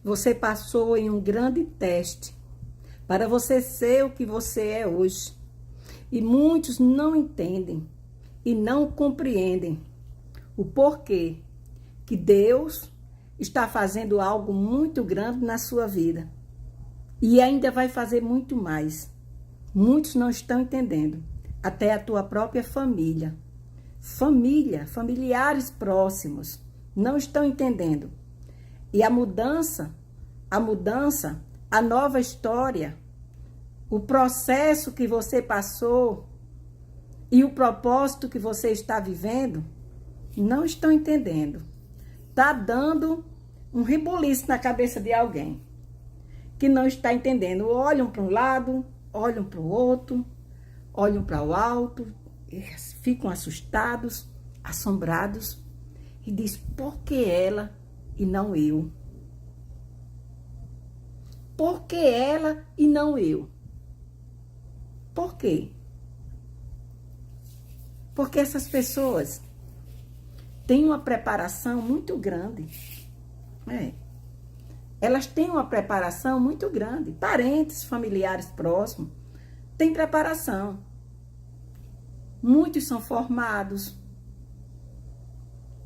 Você passou em um grande teste para você ser o que você é hoje. E muitos não entendem e não compreendem o porquê que Deus está fazendo algo muito grande na sua vida. E ainda vai fazer muito mais. Muitos não estão entendendo. Até a tua própria família. Familiares próximos não estão entendendo. E a mudança, a nova história, o processo que você passou e o propósito que você está vivendo, não estão entendendo. Está dando um rebuliço na cabeça de alguém que não está entendendo. Olham para um lado, olham para o outro, olham para o alto, ficam assustados, assombrados e diz: por que ela e não eu? Por que ela e não eu? Por quê? Porque essas pessoas têm uma preparação muito grande. Elas têm uma preparação muito grande. Parentes, familiares próximos têm preparação. Muitos são formados.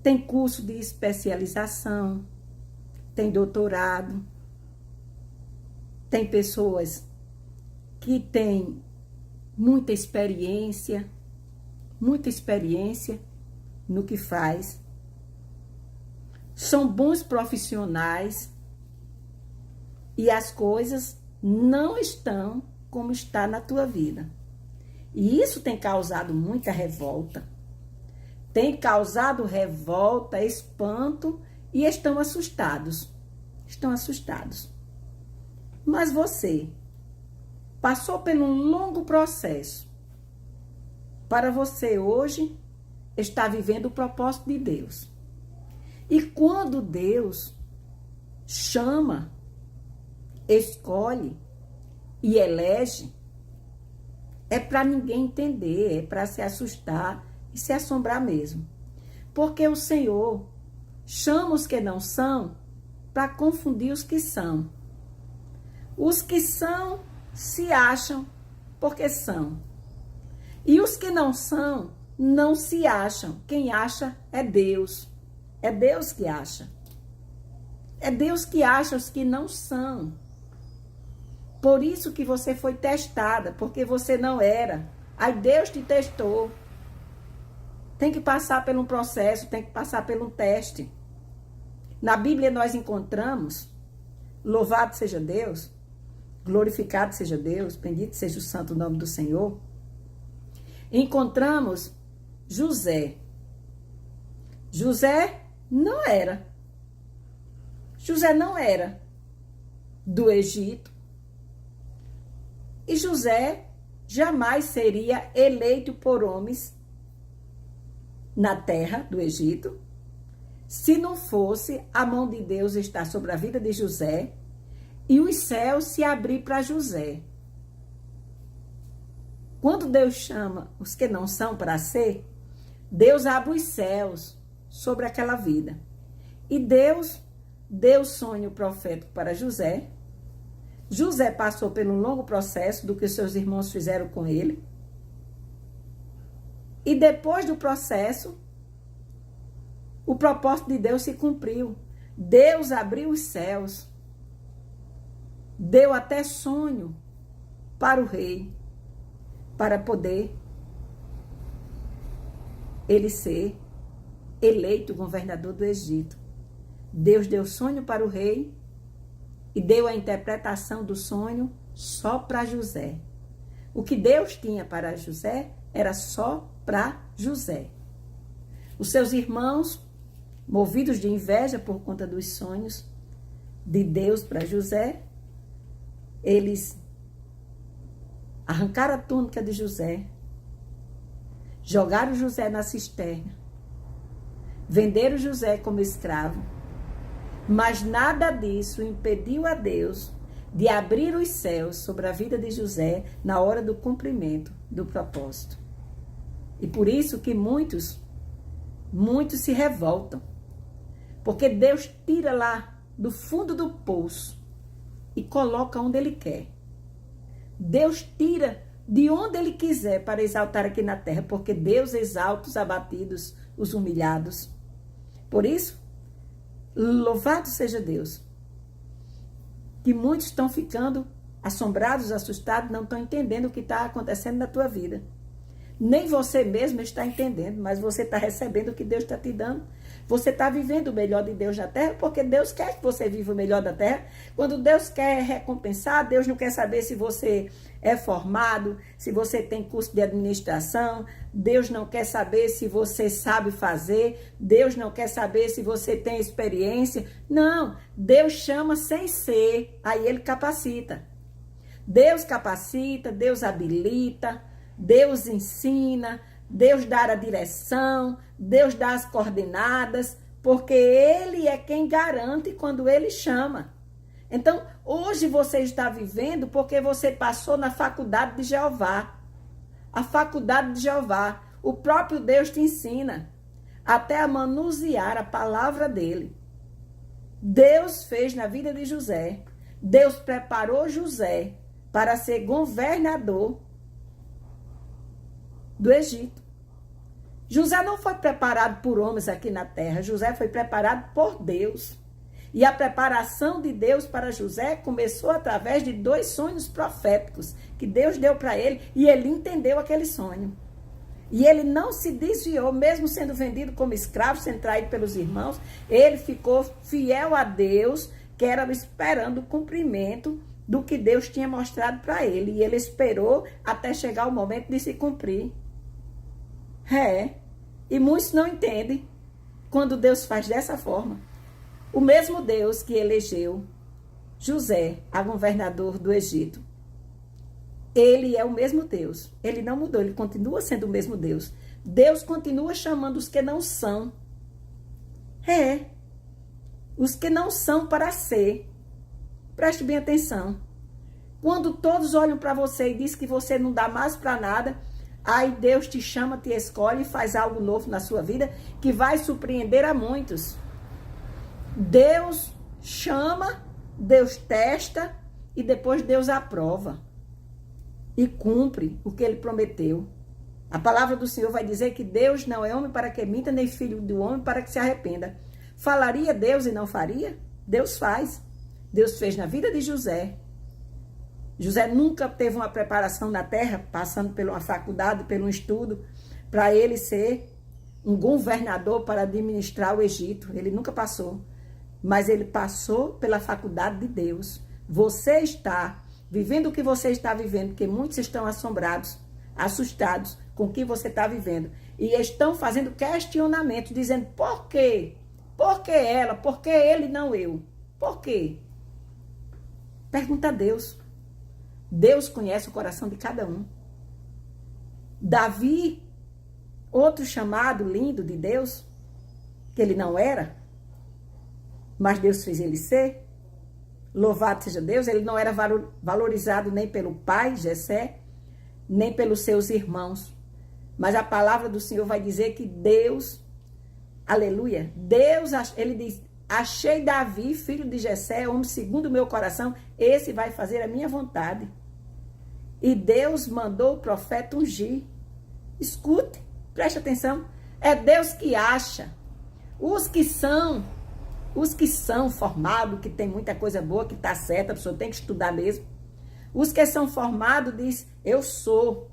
Tem curso de especialização. Tem doutorado. Tem pessoas que têm muita experiência no que faz. São bons profissionais e as coisas não estão como está na tua vida. E isso tem causado muita revolta. Tem causado revolta, espanto e estão assustados. Estão assustados. Mas você passou por um longo processo para você hoje estar vivendo o propósito de Deus. E quando Deus chama, escolhe e elege, é para ninguém entender, é para se assustar e se assombrar mesmo. Porque o Senhor chama os que não são para confundir os que são. Os que são se acham porque são. E os que não são, não se acham. Quem acha é Deus. É Deus que acha. É Deus que acha os que não são. Por isso que você foi testada, porque você não era. Aí Deus te testou. Tem que passar por um processo, tem que passar por um teste. Na Bíblia nós encontramos, louvado seja Deus, glorificado seja Deus, bendito seja o santo nome do Senhor. Encontramos José. José não era. José não era do Egito. E José jamais seria eleito por homens na terra do Egito, se não fosse a mão de Deus estar sobre a vida de José e os céus se abrir para José. Quando Deus chama os que não são para ser, Deus abre os céus sobre aquela vida. E Deus deu sonho profético para José. José passou por um longo processo do que seus irmãos fizeram com ele. E depois do processo, o propósito de Deus se cumpriu. Deus abriu os céus. Deu até sonho para o rei, para poder ele ser eleito governador do Egito. Deus deu sonho para o rei e deu a interpretação do sonho só para José. O que Deus tinha para José era só para José. Os seus irmãos, movidos de inveja por conta dos sonhos de Deus para José, eles arrancaram a túnica de José, jogaram José na cisterna, venderam José como escravo, mas nada disso impediu a Deus de abrir os céus sobre a vida de José na hora do cumprimento do propósito. E por isso que muitos se revoltam, porque Deus tira lá do fundo do poço e coloca onde Ele quer. Deus tira de onde Ele quiser para exaltar aqui na terra, porque Deus exalta os abatidos, os humilhados. Por isso, louvado seja Deus, que muitos estão ficando assombrados, assustados, não estão entendendo o que está acontecendo na tua vida. Nem você mesmo está entendendo, mas você está recebendo o que Deus está te dando. Você está vivendo o melhor de Deus na terra, porque Deus quer que você viva o melhor da terra. Quando Deus quer recompensar, Deus não quer saber se você é formado, se você tem curso de administração. Deus não quer saber se você sabe fazer. Deus não quer saber se você tem experiência. Não, Deus chama sem ser, aí Ele capacita. Deus capacita, Deus habilita, Deus ensina, Deus dá a direção, Deus dá as coordenadas, porque Ele é quem garante quando Ele chama. Então, hoje você está vivendo porque você passou na faculdade de Jeová. A faculdade de Jeová. O próprio Deus te ensina até a manusear a palavra dEle. Deus fez na vida de José. Deus preparou José para ser governador do Egito. José não foi preparado por homens aqui na terra. José foi preparado por Deus. E a preparação de Deus para José começou através de 2 sonhos proféticos que Deus deu para ele, e ele entendeu aquele sonho. E ele não se desviou, mesmo sendo vendido como escravo, sendo traído pelos irmãos, ele ficou fiel a Deus, que era esperando o cumprimento do que Deus tinha mostrado para ele. E ele esperou até chegar o momento de se cumprir. E muitos não entendem quando Deus faz dessa forma. O mesmo Deus que elegeu José a governador do Egito, Ele é o mesmo Deus. Ele não mudou, Ele continua sendo o mesmo Deus. Deus continua chamando os que não são. Os que não são para ser. Preste bem atenção. Quando todos olham para você e dizem que você não dá mais para nada, aí Deus te chama, te escolhe e faz algo novo na sua vida que vai surpreender a muitos. Deus chama, Deus testa e depois Deus aprova e cumpre o que Ele prometeu. A palavra do Senhor vai dizer que Deus não é homem para que minta, nem filho do homem para que se arrependa. Falaria Deus e não faria? Deus faz. Deus fez na vida de José. José nunca teve uma preparação na terra, passando por uma faculdade, por um estudo, para ele ser um governador para administrar o Egito. Ele nunca passou. Mas ele passou pela faculdade de Deus. Você está vivendo o que você está vivendo, porque muitos estão assombrados, assustados com o que você está vivendo. E estão fazendo questionamentos, dizendo, por quê? Por que ela? Por que ele, não eu? Por quê? Pergunta a Deus. Deus conhece o coração de cada um. Davi, outro chamado lindo de Deus, que ele não era, mas Deus fez ele ser. Louvado seja Deus. Ele não era valorizado nem pelo pai, Jessé, nem pelos seus irmãos. Mas a palavra do Senhor vai dizer que Deus, aleluia, Deus, ele diz, achei Davi, filho de Jessé, homem segundo o meu coração, esse vai fazer a minha vontade. E Deus mandou o profeta ungir. Escute, preste atenção. É Deus que acha. Os que são formados, que tem muita coisa boa, que está certa, a pessoa tem que estudar mesmo. Os que são formados diz, eu sou.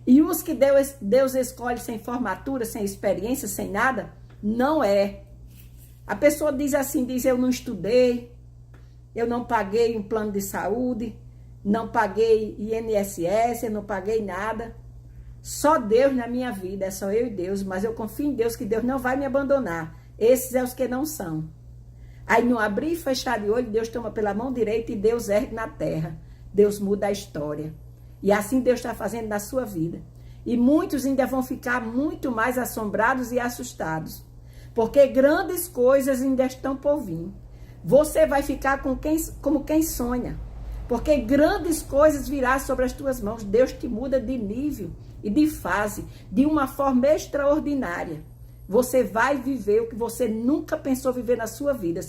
E os que Deus escolhe sem formatura, sem experiência, sem nada, não é. A pessoa diz assim, diz, eu não estudei, eu não paguei um plano de saúde, não paguei INSS, eu não paguei nada. Só Deus na minha vida, é só eu e Deus, mas eu confio em Deus que Deus não vai me abandonar. Esses são os que não são. Aí no abrir e fechar de olho, Deus toma pela mão direita e Deus ergue na terra. Deus muda a história. E assim Deus está fazendo na sua vida. E muitos ainda vão ficar muito mais assombrados e assustados. Porque grandes coisas ainda estão por vir. Você vai ficar como quem sonha. Porque grandes coisas virão sobre as tuas mãos. Deus te muda de nível e de fase, de uma forma extraordinária. Você vai viver o que você nunca pensou viver na sua vida.